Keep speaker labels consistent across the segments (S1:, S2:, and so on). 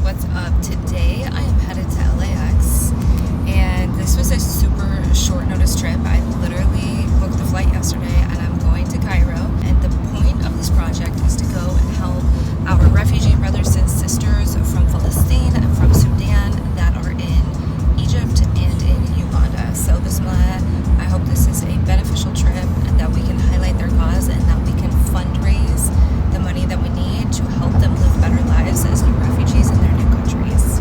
S1: what's up? Today I am headed to LAX, and this was a super short notice trip. I literally booked the flight yesterday and I'm going to Cairo, and the point of this project is to go and help our refugee brothers and sisters from Palestine and from Sudan that are in Egypt and in Uganda. So Bismillah, I hope this is a beneficial trip and that we can highlight their cause and that we can fundraise the money that we need to help them live better lives as new refugees in their new countries.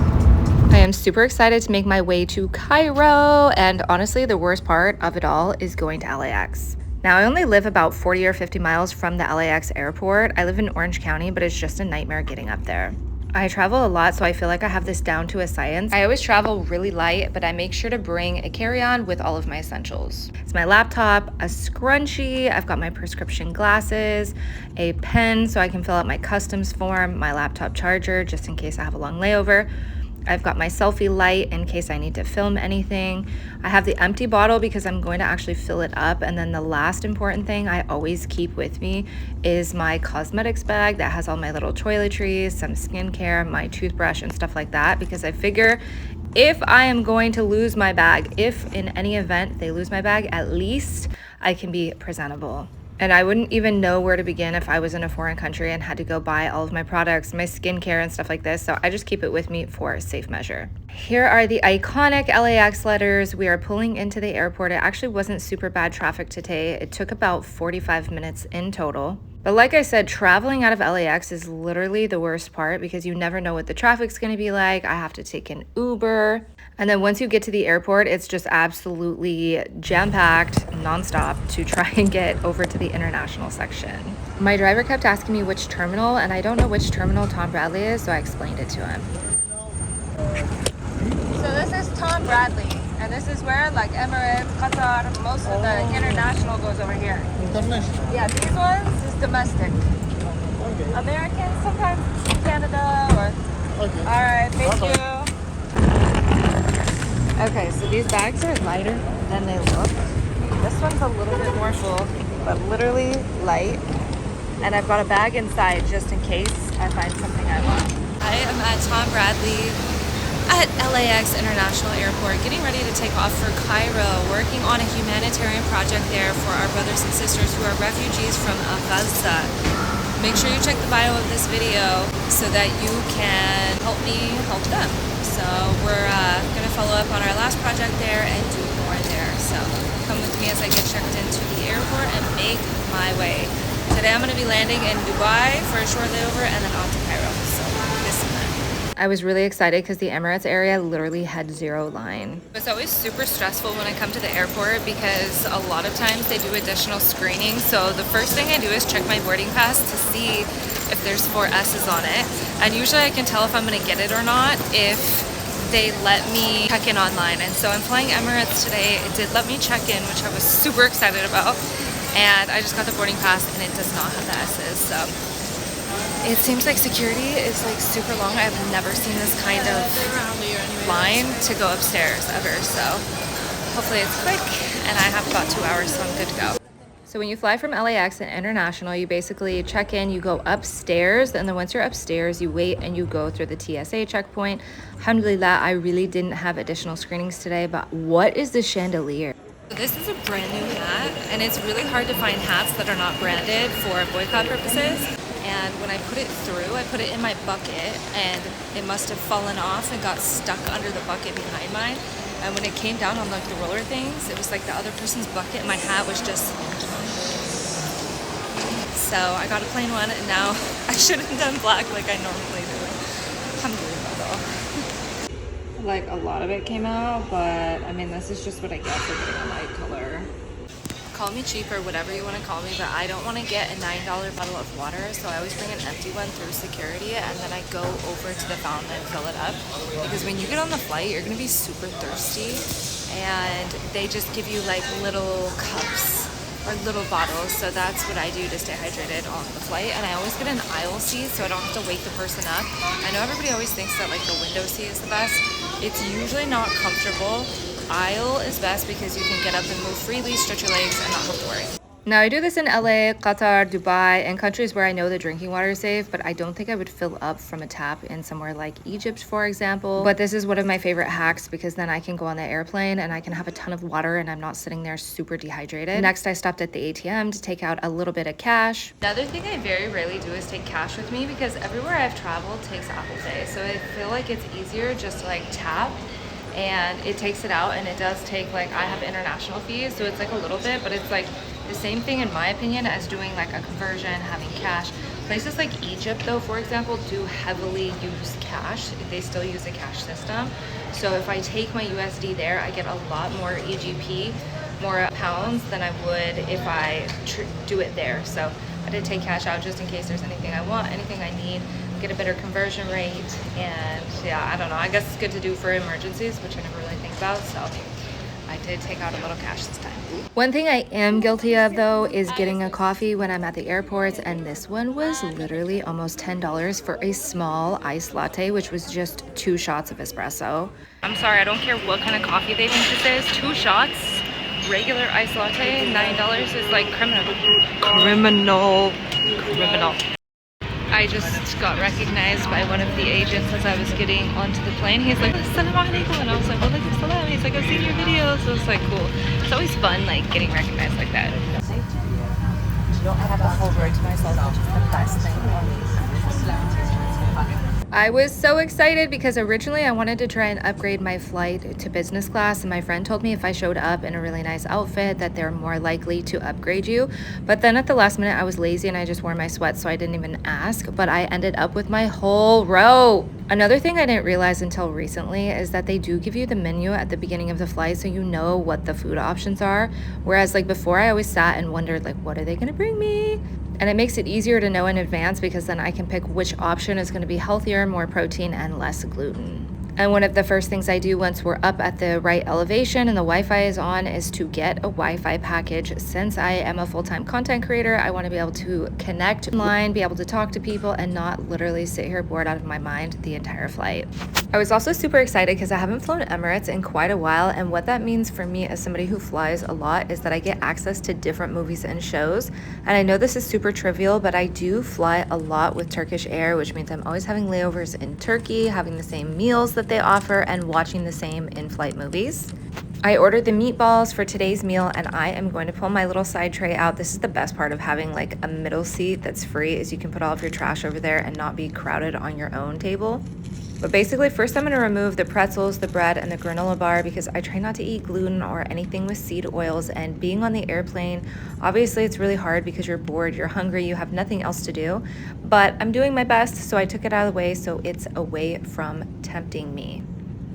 S1: I am super excited to make my way to Cairo, and honestly the worst part of it all is going to LAX. Now, I only live about 40 or 50 miles from the LAX airport. I live in Orange County, but it's just a nightmare getting up there. I travel a lot, so I feel like I have this down to a science. I always travel really light, but I make sure to bring a carry-on with all of my essentials. It's my laptop, a scrunchie, I've got my prescription glasses, a pen so I can fill out my customs form, my laptop charger just in case I have a long layover. I've got my selfie light in case I need to film anything. I have the empty bottle because I'm going to actually fill it up. And then the last important thing I always keep with me is my cosmetics bag that has all my little toiletries, some skincare, my toothbrush and stuff like that, because I figure if I am going to lose my bag, if in any event they lose my bag, at least I can be presentable. And I wouldn't even know where to begin if I was in a foreign country and had to go buy all of my products, my skincare and stuff like this. So I just keep it with me for safe measure. Here are the iconic LAX letters. We are pulling into the airport. It actually wasn't super bad traffic today. It took about 45 minutes in total. But like I said, traveling out of LAX is literally the worst part because you never know what the traffic's gonna be like. I have to take an Uber. And then once you get to the airport, it's just absolutely jam-packed nonstop to try and get over to the international section. My driver kept asking me which terminal, and I don't know which terminal Tom Bradley is, so I explained it to him. So this is Tom Bradley, and this is where like Emirates, Qatar, most of the international goes over here.
S2: International?
S1: Yeah, these ones is domestic.
S2: Okay.
S1: American, sometimes Canada or...
S2: Okay.
S1: All right, thank you. Okay, so these bags are lighter than they look. This one's a little bit more full, but literally light. And I've got a bag inside just in case I find something I want. I am at Tom Bradley at LAX International Airport, getting ready to take off for Cairo, working on a humanitarian project there for our brothers and sisters who are refugees from Gaza. Make sure you check the bio of this video so that you can help me help them. So we're gonna follow up on our last project there and do more there. So come with me as I get checked into the airport and make my way. Today I'm gonna be landing in Dubai for a short layover and then on to Cairo. So this is that. I was really excited because the Emirates area literally had zero line. It's always super stressful when I come to the airport because a lot of times they do additional screening. So the first thing I do is check my boarding pass to see if there's 4 S's on it. And usually I can tell if I'm gonna get it or not if they let me check in online. And so I'm flying Emirates today. It did let me check in, which I was super excited about. And I just got the boarding pass and it does not have the S's. So it seems like security is like super long. I've never seen this kind of line to go upstairs ever. So hopefully it's quick and I have about 2 hours, so I'm good to go. So when you fly from LAX and international, you basically check in, you go upstairs, and then once you're upstairs, you wait and you go through the TSA checkpoint. Alhamdulillah, I really didn't have additional screenings today, but what is this chandelier? So this is a brand new hat, and it's really hard to find hats that are not branded for boycott purposes. And when I put it through, I put it in my bucket, and it must have fallen off and got stuck under the bucket behind mine. And when it came down on like the roller things, it was like the other person's bucket and my hat was just... So I got a plain one and now I should have done black like I normally do. Alhamdulillah though. Like a lot of it came out, but I mean this is just what I get for getting a light color. Call me cheap or whatever you want to call me, but I don't want to get a $9 bottle of water, so I always bring an empty one through security and then I go over to the fountain and fill it up, because when you get on the flight you're going to be super thirsty and they just give you like little cups or little bottles, so that's what I do to stay hydrated on the flight. And I always get an aisle seat so I don't have to wake the person up. I know everybody always thinks that like the window seat is the best. It's usually not comfortable. Aisle is best because you can get up and move freely, stretch your legs, and not have to worry. Now, I do this in LA, Qatar, Dubai, and countries where I know the drinking water is safe, but I don't think I would fill up from a tap in somewhere like Egypt, for example. But this is one of my favorite hacks because then I can go on the airplane and I can have a ton of water and I'm not sitting there super dehydrated. Next, I stopped at the ATM to take out a little bit of cash. Another thing I very rarely do is take cash with me because everywhere I've traveled takes Apple Pay. So I feel like it's easier just to like tap and it takes it out, and it does take, like, I have international fees, so it's like a little bit, but it's like the same thing in my opinion as doing like a conversion, having cash. Places like Egypt though, for example, do heavily use cash. They still use a cash system. So if I take my USD there, I get a lot more EGP, more pounds than I would if I do it there. So I did take cash out just in case there's anything I want, anything I need, get a better conversion rate. And yeah, I don't know, I guess it's good to do for emergencies, which I never really think about. So I did take out a little cash this time. One thing I am guilty of though is getting a coffee when I'm at the airports, and this one was literally almost $10 for a small iced latte, which was just 2 shots of espresso. I'm sorry, I don't care what kind of coffee they think this is. 2 shots, regular iced latte, $9 is like criminal. I just got recognized by one of the agents as I was getting onto the plane. He's like, "Assalamu alaikum," and I was like, "Well, like, salam." He's like, "I've seen your videos." So it's like cool. It's always fun, like getting recognized like that. I have a whole road to myself, which is the best thing. I was so excited because originally I wanted to try and upgrade my flight to business class, and my friend told me if I showed up in a really nice outfit that they're more likely to upgrade you. But then at the last minute I was lazy and I just wore my sweats, so I didn't even ask, but I ended up with my whole row. Another thing I didn't realize until recently is that they do give you the menu at the beginning of the flight, so you know what the food options are. Whereas like before, I always sat and wondered, like, what are they gonna bring me? And it makes it easier to know in advance because then I can pick which option is gonna be healthier, more protein, and less gluten. And one of the first things I do once we're up at the right elevation and the Wi-Fi is on is to get a Wi-Fi package. Since I am a full-time content creator, I want to be able to connect online, be able to talk to people, and not literally sit here bored out of my mind the entire flight. I was also super excited because I haven't flown Emirates in quite a while, and what that means for me as somebody who flies a lot is that I get access to different movies and shows. And I know this is super trivial, but I do fly a lot with Turkish Air, which means I'm always having layovers in Turkey, having the same meals that they offer, and watching the same in-flight movies. I ordered the meatballs for today's meal, and I am going to pull my little side tray out. This is the best part of having like a middle seat that's free, is you can put all of your trash over there and not be crowded on your own table. But basically, first I'm going to remove the pretzels, the bread, and the granola bar because I try not to eat gluten or anything with seed oils. And being on the airplane, obviously it's really hard because you're bored, you're hungry, you have nothing else to do. But I'm doing my best, so I took it out of the way so it's away from tempting me.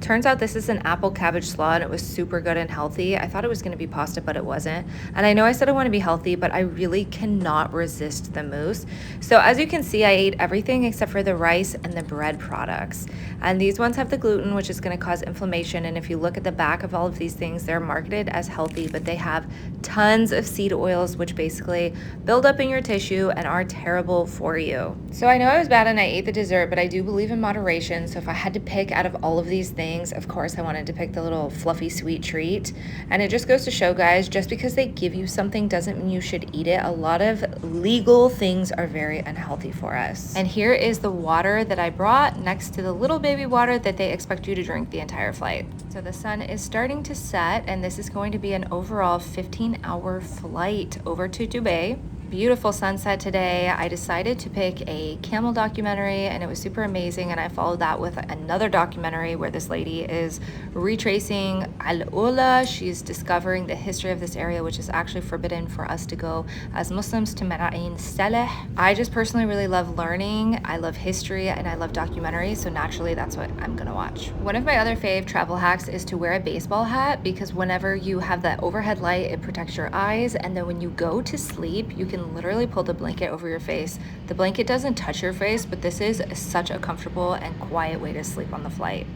S1: Turns out this is an apple cabbage slaw, and it was super good and healthy. I thought it was going to be pasta, but it wasn't. And I know I said I want to be healthy, but I really cannot resist the mousse. So as you can see, I ate everything except for the rice and the bread products. And these ones have the gluten, which is going to cause inflammation. And if you look at the back of all of these things, they're marketed as healthy, but they have tons of seed oils, which basically build up in your tissue and are terrible for you. So I know I was bad and I ate the dessert, but I do believe in moderation. So if I had to pick out of all of these things, of course I wanted to pick the little fluffy sweet treat. And it just goes to show, guys, just because they give you something doesn't mean you should eat it. A lot of legal things are very unhealthy for us. And here is the water that I brought next to the little baby water that they expect you to drink the entire flight. So the sun is starting to set, and this is going to be an overall 15-hour flight over to Dubai. Beautiful sunset today. I decided to pick a camel documentary, and it was super amazing, and I followed that with another documentary where this lady is retracing Al-Ula. She's discovering the history of this area, which is actually forbidden for us to go as Muslims to Mara'in Saleh. I just personally really love learning. I love history and I love documentaries, so naturally that's what I'm gonna watch. One of my other fave travel hacks is to wear a baseball hat, because whenever you have that overhead light, it protects your eyes, and then when you go to sleep, you can literally pull the blanket over your face. The blanket doesn't touch your face, but this is such a comfortable and quiet way to sleep on the flight.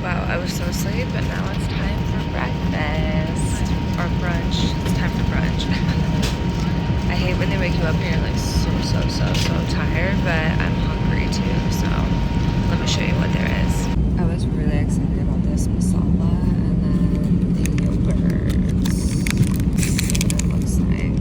S1: Wow, I was so asleep, but now it's time for breakfast or brunch. It's time for brunch. I hate when they wake you up and you're like so tired, but I'm hungry too, so let me show you what there is. I was really excited about this masala and then the yogurt. Let's see what it looks like.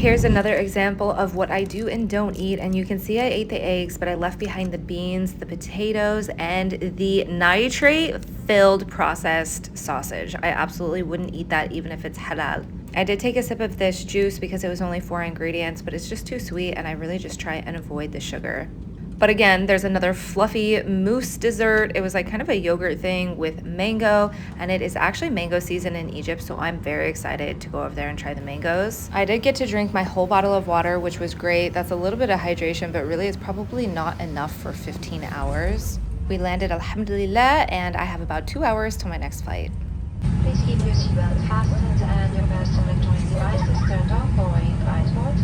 S1: Here's another example of what I do and don't eat, and you can see I ate the eggs, but I left behind the beans, the potatoes, and the nitrate-filled processed sausage. I absolutely wouldn't eat that even if it's halal. I did take a sip of this juice because it was only 4 ingredients, but it's just too sweet, and I really just try and avoid the sugar. But again, there's another fluffy mousse dessert. It was like kind of a yogurt thing with mango, and it is actually mango season in Egypt, so I'm very excited to go over there and try the mangoes. I did get to drink my whole bottle of water, which was great. That's a little bit of hydration, but really it's probably not enough for 15 hours. We landed, alhamdulillah, and I have about 2 hours till my next flight.
S3: Please keep your seatbelt fastened and your personal electronic devices turned off following flight mode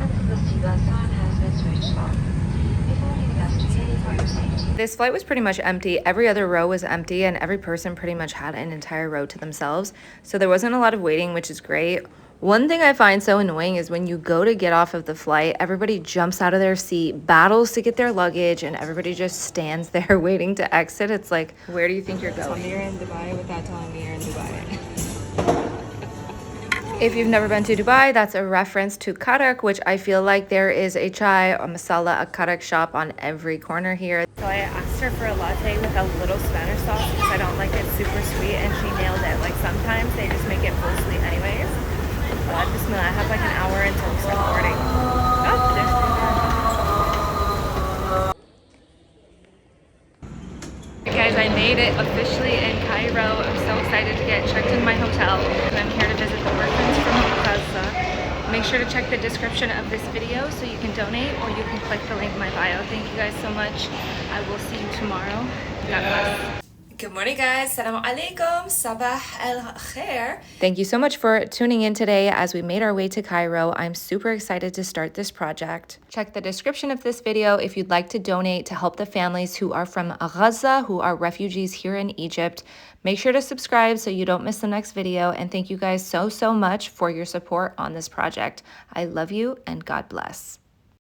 S3: until the seatbelt sign has been switched off.
S1: This flight was pretty much empty. Every other row was empty, and every person pretty much had an entire row to themselves. So there wasn't a lot of waiting, which is great. One thing I find so annoying is when you go to get off of the flight, everybody jumps out of their seat, battles to get their luggage, and everybody just stands there waiting to exit. It's like, where do you think you're going?
S4: Tell me you're in Dubai without telling me you're in Dubai.
S1: If you've never been to Dubai, that's a reference to karak, which I feel like there is a chai, a masala, a karak shop on every corner here. So I asked her for a latte with a little Spanish sauce because I don't like it super sweet, and she nailed it. Like sometimes they just make it full sweet anyways. But bismillah, I have like an hour until we start boarding. Oh, there's the guys, I made it officially in Cairo. I'm so excited to get checked in my hotel. I'm here to visit the orphans from Gaza. Make sure to check the description of this video so you can donate, or you can click the link in my bio. Thank you guys so much. I will see you tomorrow. God bless. Good morning, guys. Assalamu alaikum. Sabah al khair. Thank you so much for tuning in today as we made our way to Cairo. I'm super excited to start this project. Check the description of this video if you'd like to donate to help the families who are from Gaza, who are refugees here in Egypt. Make sure to subscribe so you don't miss the next video. And thank you guys so much for your support on this project. I love you and God bless.